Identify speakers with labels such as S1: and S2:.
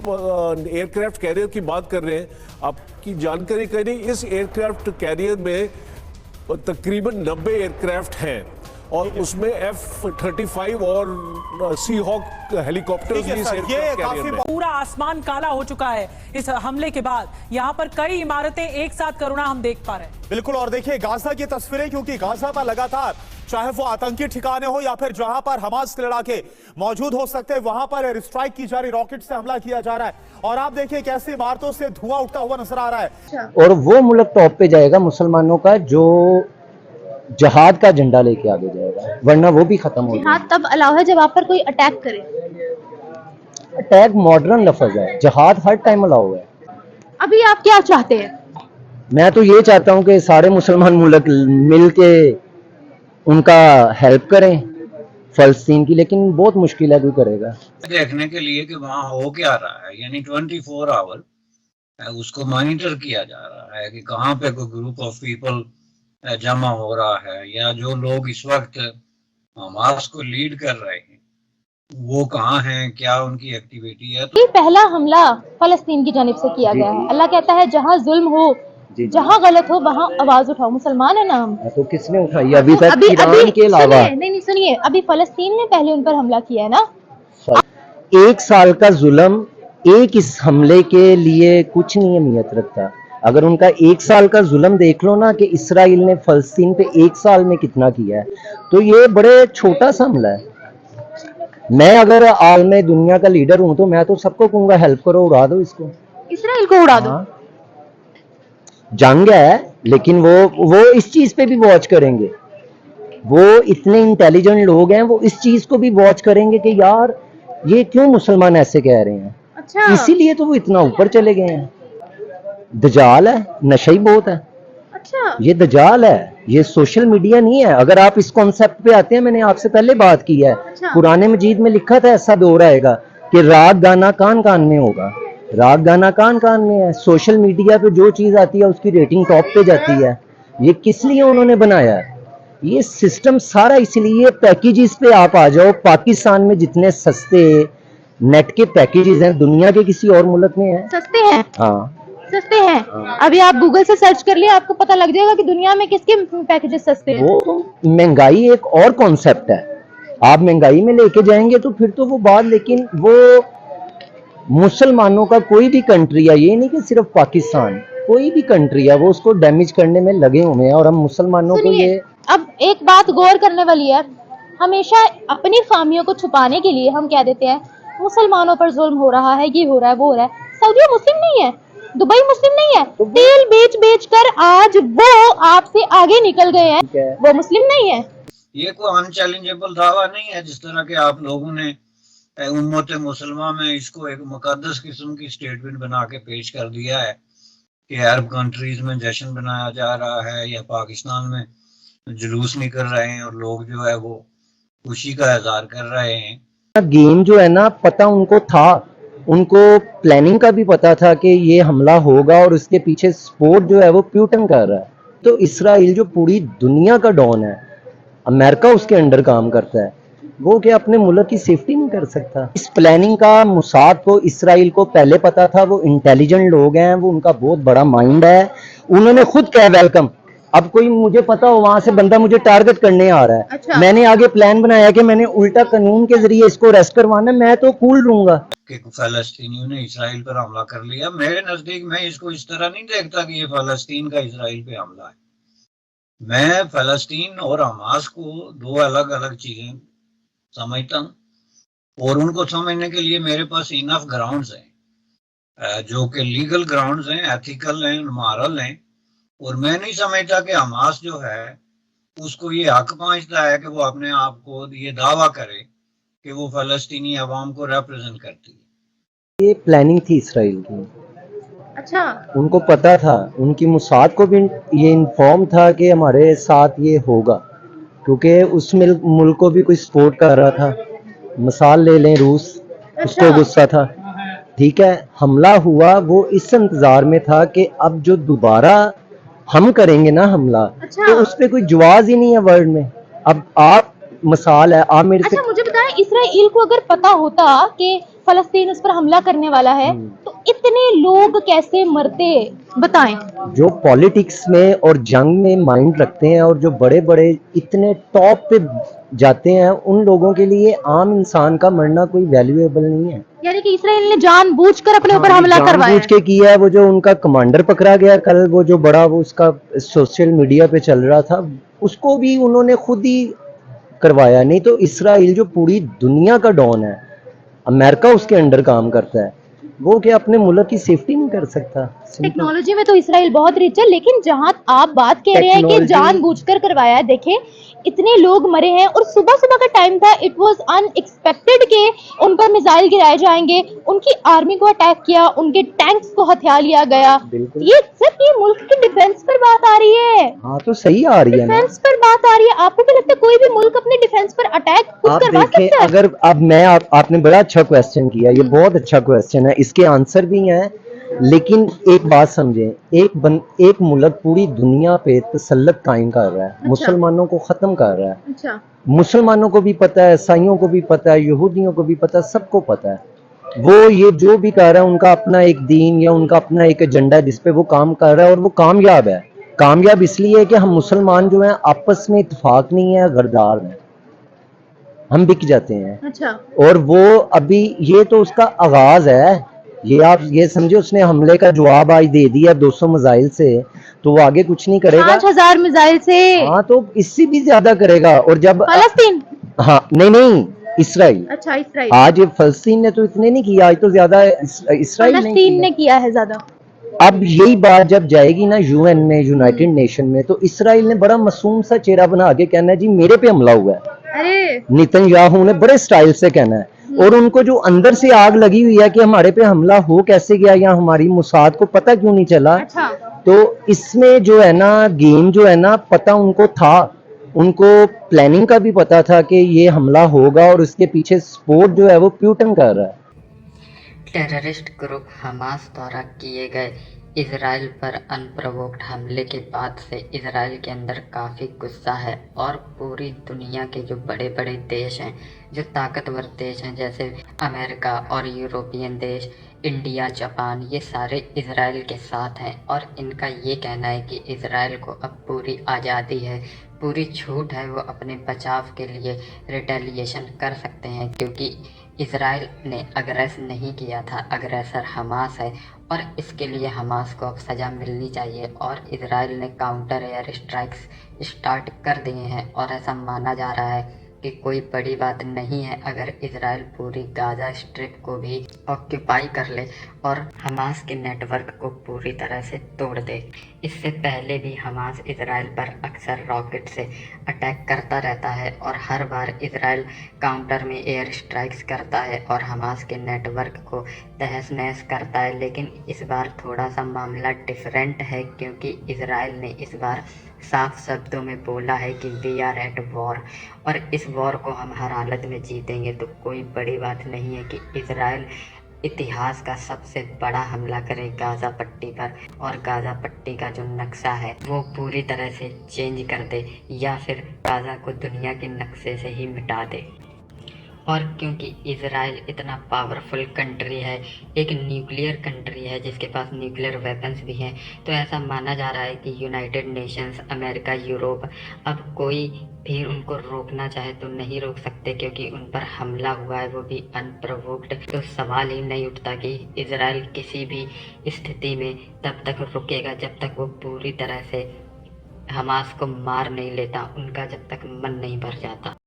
S1: Aircraft carrier की बात कर रहे हैं, आपकी जानकारी करें, इस एयरक्राफ्ट कैरियर में तकरीबन 90 एयरक्राफ्ट हैं और उसमें F-35 और सी हॉक हेलीकॉप्टर्स भी इस एयरक्राफ्ट कैरियर में।
S2: पूरा आसमान काला हो चुका है इस हमले के बाद। यहाँ पर कई इमारतें एक साथ करुणा हम देख पा रहे हैं।
S3: बिल्कुल, और देखिए गाजा की तस्वीरें, क्योंकि गाजा पर लगातार चाहे वो आतंकी ठिकाने हो या फिर जहां पर हमास के लड़ाके मौजूद हो सकते हैं, वहां पर एयर स्ट्राइक की जा रही, रॉकेट से हमला किया जा रहा है। और आप देखिए कैसे इमारतों से धुआं उठता हुआ नजर आ रहा है।
S4: और वो मुल्क टॉप पे जाएगा मुसलमानों का जो जहाद का झंडा लेके आगे जाएगा, वरना वो भी खत्म हो
S5: जिहाद तब अलाउ है जब आप पर कोई अटैक करे।
S4: अटैक मॉडर्न लफ्ज है, जहाद हर टाइम अलाउ है।
S5: अभी आप क्या चाहते हैं?
S4: मैं तो ये चाहता हूँ कि सारे मुसलमान मुल्क मिल के उनका हेल्प करें फलस्तीन की, लेकिन बहुत मुश्किल है, कोई करेगा।
S6: देखने के लिए कि वहाँ हो क्या रहा है, यानी 24 आवर उसको मॉनिटर किया जा रहा है कि कहाँ पे कोई ग्रुप ऑफ पीपल जमा हो रहा है, या जो लोग इस वक्त हमास को लीड कर रहे हैं वो कहाँ हैं, क्या उनकी एक्टिविटी है।
S5: ये पहला हमला फलस्तीन की जानिब से किया गया है। अल्लाह कहता है जहाँ जुल्म हो, जहाँ गलत हो, वहाँ आवाज उठाओ। मुसलमान है ना हम।
S4: तो किसने उठाई अभी तक? ईरान के अलावा
S5: नहीं सुनिए, अभी फलस्तीन ने पहले उन पर हमला किया है ना।
S4: 1 साल का जुल्म एक इस हमले के लिए कुछ नहीं अहमियत रखता। अगर उनका 1 साल का जुल्म देख लो ना कि इसराइल ने फलस्तीन पे 1 साल में कितना किया है, तो ये बड़े छोटा सा हमला है। मैं अगर आलमे दुनिया का लीडर हूं तो मैं तो सबको कहूंगा हेल्प करो, उड़ा दो इसको,
S5: इसराइल को उड़ा दो।
S4: जंग है, लेकिन वो इस चीज पे भी वॉच करेंगे। वो इतने इंटेलिजेंट लोग हैं, वो इस चीज को भी वॉच करेंगे कि यार ये क्यों मुसलमान ऐसे कह रहे हैं।
S5: अच्छा,
S4: इसीलिए तो वो इतना ऊपर चले गए हैं। दजाल है, नशा ही बहुत है।
S5: अच्छा,
S4: ये दजाल है, ये सोशल मीडिया नहीं है। अगर आप इस कॉन्सेप्ट पे आते हैं, मैंने आपसे पहले बात की है।
S5: अच्छा।
S4: कुरान मजीद में लिखा था ऐसा दौर आएगा कि राग गाना कान कान में होगा। राग गाना कान कान में है। सोशल मीडिया पे जो चीज आती है उसकी रेटिंग टॉप पे जाती है। ये किस लिए उन्होंने बनाया है? ये सिस्टम सारा इसलिए, पैकेजेस पे आप आ जाओ। पाकिस्तान में जितने सस्ते नेट के पैकेजेस हैं दुनिया के किसी और मुल्क में हैं?
S5: सस्ते हैं।
S4: हाँ,
S5: सस्ते हैं। अभी आप गूगल से सर्च कर लिए, आपको पता लग जाएगा कि दुनिया में किसके पैकेजेस सस्ते हैं।
S4: वो महंगाई एक और कॉन्सेप्ट है। आप महंगाई में लेके जाएंगे तो फिर तो वो बात, लेकिन वो मुसलमानों का कोई भी कंट्री है, ये नहीं कि सिर्फ पाकिस्तान, कोई भी कंट्री है, वो उसको डैमेज करने में लगे हुए हैं। और हम मुसलमानों को ये,
S5: अब एक बात गौर करने वाली है, हमेशा अपनी खामियों को छुपाने के लिए हम कह देते हैं मुसलमानों पर जुल्म हो रहा है, ये हो रहा है, वो हो रहा है। सऊदी मुस्लिम नहीं है, दुबई मुस्लिम नहीं है। तेल बेच बेच कर आज वो आपसे आगे निकल गए हैं, वो मुस्लिम नहीं है।
S6: ये कोई अनचैलेंजेबल दावा नहीं है, जिस तरह के आप लोगों ने उम्मत मुसलमान में इसको एक मुकद्दस किस्म की स्टेटमेंट बना के पेश कर दिया है कि अरब कंट्रीज में जश्न बनाया जा रहा है या पाकिस्तान में जुलूस निकल रहे हैं और लोग जो है वो खुशी का इजहार कर रहे हैं।
S4: गेम जो है ना, पता उनको था, उनको प्लानिंग का भी पता था कि ये हमला होगा और उसके पीछे सपोर्ट जो है वो प्यूटन कर रहा है। तो इसराइल जो पूरी दुनिया का डॉन है, अमेरिका उसके अंडर काम करता है, वो क्या अपने मुल्क की सेफ्टी नहीं कर सकता? इस प्लानिंग का मुसाद को, इसराइल को पहले पता था। वो इंटेलिजेंट लोग हैं, वो उनका बहुत बड़ा माइंड है। उन्होंने खुद कहा वेलकम। अब कोई मुझे पता हो वहां से बंदा मुझे टारगेट करने आ रहा है,
S5: अच्छा।
S4: मैंने आगे प्लान बनाया कि मैंने उल्टा कानून के जरिए इसको अरेस्ट करवाना, मैं तो कूल रहूंगा
S6: कि फलस्तीनियों ने इसराइल पर हमला कर लिया। मेरे नजदीक मैं इसको इस तरह नहीं देखता कि ये फलस्तीन का इसराइल पे हमला है। मैं फलस्तीन और हमास को दो अलग अलग चीजें समझता हूँ, और उनको समझने के लिए मेरे पास इनफ ग्राउंड्स हैं, जो कि लीगल ग्राउंड्स हैं, एथिकल हैं, मॉरल हैं। और मैं नहीं समझता कि हमास जो है उसको ये हक पहुंचता है कि वो अपने आप को ये दावा करे कि वो फलस्तीनी अवाम को रिप्रेजेंट करती है।
S4: ये प्लानिंग थी इसराइल की।
S5: अच्छा,
S4: उनको पता था, उनकी मुसाद को भी ये इन्फॉर्म था कि हमारे साथ ये होगा, क्योंकि उस मुल्क को भी कोई सपोर्ट कर रहा था। मिसाल ले लें रूस, उसको गुस्सा था, ठीक है। हमला हुआ, वो इस इंतजार में था कि अब जो दोबारा हम करेंगे ना हमला, तो उस पर कोई जवाब ही नहीं है वर्ल्ड में। अब आप मिसाल है, आप मेरे से,
S5: मुझे बताएं, इसराइल को अगर पता होता कि फलस्तीन उस पर हमला करने वाला है, तो इतने लोग कैसे मरते, बताएं।
S4: जो पॉलिटिक्स में और जंग में माइंड रखते हैं और जो बड़े बड़े इतने टॉप पे जाते हैं, उन लोगों के लिए आम इंसान का मरना कोई वैल्यूएबल नहीं है।
S5: यानी कि इसराइल ने जानबूझकर अपने ऊपर हमला करवाया
S4: जानबूझ के किया है। वो जो उनका कमांडर पकड़ा गया कल, वो जो बड़ा वो उसका सोशल मीडिया पे चल रहा था, उसको भी उन्होंने खुद ही करवाया। नहीं तो इसराइल जो पूरी दुनिया का डॉन है, अमेरिका उसके अंडर काम करता है, वो क्या अपने मुल्क की सेफ्टी नहीं कर सकता?
S5: टेक्नोलॉजी में तो इसराइल बहुत रिच है, लेकिन जहां आप बात कह रहे हैं कि
S4: टेक्नोलॉजी-
S5: जानबूझकर करवाया है, देखें इतने लोग मरे हैं और सुबह सुबह का टाइम था, इट वाज अनएक्सपेक्टेड कि उन पर मिसाइल गिराए जाएंगे, उनकी आर्मी को अटैक किया, उनके टैंक्स को हथिया लिया गया।
S4: बिल्कुल।
S5: ये सिर्फ ये मुल्क की डिफेंस पर बात आ रही है,
S4: हाँ तो सही आ रही है ना।
S5: डिफेंस पर बात आ रही है। आपको क्या लगता है कोई भी मुल्क अपने डिफेंस पर अटैक खुद
S4: आप
S5: करवा
S4: देखें,
S5: सकता है?
S4: अगर अब मैं आपने बड़ा अच्छा क्वेश्चन किया, ये बहुत अच्छा क्वेश्चन है, इसके आंसर भी हैं, लेकिन एक बात समझें, एक मुल्क पूरी दुनिया पे तसल्लुत कायम कर रहा है, मुसलमानों को खत्म कर रहा है।
S5: अच्छा,
S4: मुसलमानों को भी पता है, ईसाइयों को भी पता है, यहूदियों को भी पता है, सबको पता है। वो ये जो भी कर रहा है, उनका अपना एक दीन या उनका अपना एक एजेंडा जिस पे वो काम कर रहा है, और वो कामयाब है। कामयाब इसलिए है कि हम मुसलमान जो हैं आपस में इत्तेफाक नहीं है, गरदार हैं, हम बिक जाते हैं।
S5: अच्छा,
S4: और वो अभी ये तो उसका आगाज है, ये आप ये समझे, उसने हमले का जवाब आज दे दिया 200 मिसाइल से, तो वो आगे कुछ नहीं करेगा।
S5: 5000 मिसाइल से
S4: हाँ तो इससे भी ज्यादा करेगा। और जब
S5: फलस्तीन,
S4: हाँ नहीं इसराइल,
S5: अच्छा इसराइल,
S4: आज फलस्तीन ने तो इतने नहीं किया, आज तो ज्यादा इसराइल
S5: फलस्तीन ने किया है ज्यादा।
S4: अब यही बात जब जाएगी ना यूएन में, यूनाइटेड नेशन में, तो इसराइल ने बड़ा मासूम सा चेहरा बना के कहना है जी मेरे पे हमला हुआ है।
S5: अरे
S4: नेतन्याहू ने बड़े स्टाइल से कहना है, और उनको जो अंदर से आग लगी हुई है कि हमारे पे हमला हो कैसे गया, या हमारी मुसाद को पता क्यों नहीं चला।
S5: अच्छा,
S4: तो इसमें जो है ना गेम जो है ना, पता उनको था, उनको प्लानिंग का भी पता था कि ये हमला होगा, और उसके पीछे सपोर्ट जो है वो प्यूटन कर रहा है।
S7: टेररिस्ट ग्रुप हमास द्वारा किए गए इजराइल पर अनप्रोवोक्ड हमले के बाद से इजराइल के अंदर काफ़ी गुस्सा है, और पूरी दुनिया के जो बड़े बड़े देश हैं, जो ताकतवर देश हैं जैसे अमेरिका और यूरोपियन देश, इंडिया, जापान, ये सारे इजराइल के साथ हैं। और इनका ये कहना है कि इजराइल को अब पूरी आज़ादी है, पूरी छूट है, वो अपने बचाव के लिए रिटेलिएशन कर सकते हैं, क्योंकि इजराइल ने अग्रेस नहीं किया था, अग्रेसर हमास है, और इसके लिए हमास को अब सज़ा मिलनी चाहिए। और इजराइल ने काउंटर एयर स्ट्राइक्स स्टार्ट कर दिए हैं, और ऐसा माना जा रहा है कि कोई बड़ी बात नहीं है अगर इजराइल पूरी गाजा स्ट्रिप को भी ऑक्यूपाई कर ले और हमास के नेटवर्क को पूरी तरह से तोड़ दे। इससे पहले भी हमास इजराइल पर अक्सर रॉकेट से अटैक करता रहता है, और हर बार इजराइल काउंटर में एयर स्ट्राइक्स करता है और हमास के नेटवर्क को तहस नहस करता है। लेकिन इस बार थोड़ा सा मामला डिफरेंट है, क्योंकि इजराइल ने इस बार साफ शब्दों में बोला है कि वी आर एट वॉर, और इस वॉर को हम हर हालत में जीतेंगे। तो कोई बड़ी बात नहीं है कि इजराइल इतिहास का सबसे बड़ा हमला करे गाज़ा पट्टी पर, और गाज़ा पट्टी का जो नक्शा है वो पूरी तरह से चेंज कर दे, या फिर गाज़ा को दुनिया के नक्शे से ही मिटा दे। और क्योंकि इजराइल इतना पावरफुल कंट्री है, एक न्यूक्लियर कंट्री है जिसके पास न्यूक्लियर वेपन्स भी हैं, तो ऐसा माना जा रहा है कि यूनाइटेड नेशंस, अमेरिका, यूरोप अब कोई भी उनको रोकना चाहे तो नहीं रोक सकते, क्योंकि उन पर हमला हुआ है, वो भी अनप्रोवोक्ड। तो सवाल ही नहीं उठता कि इजराइल किसी भी स्थिति में तब तक रुकेगा जब तक वो पूरी तरह से हमास को मार नहीं लेता, उनका जब तक मन नहीं भर जाता।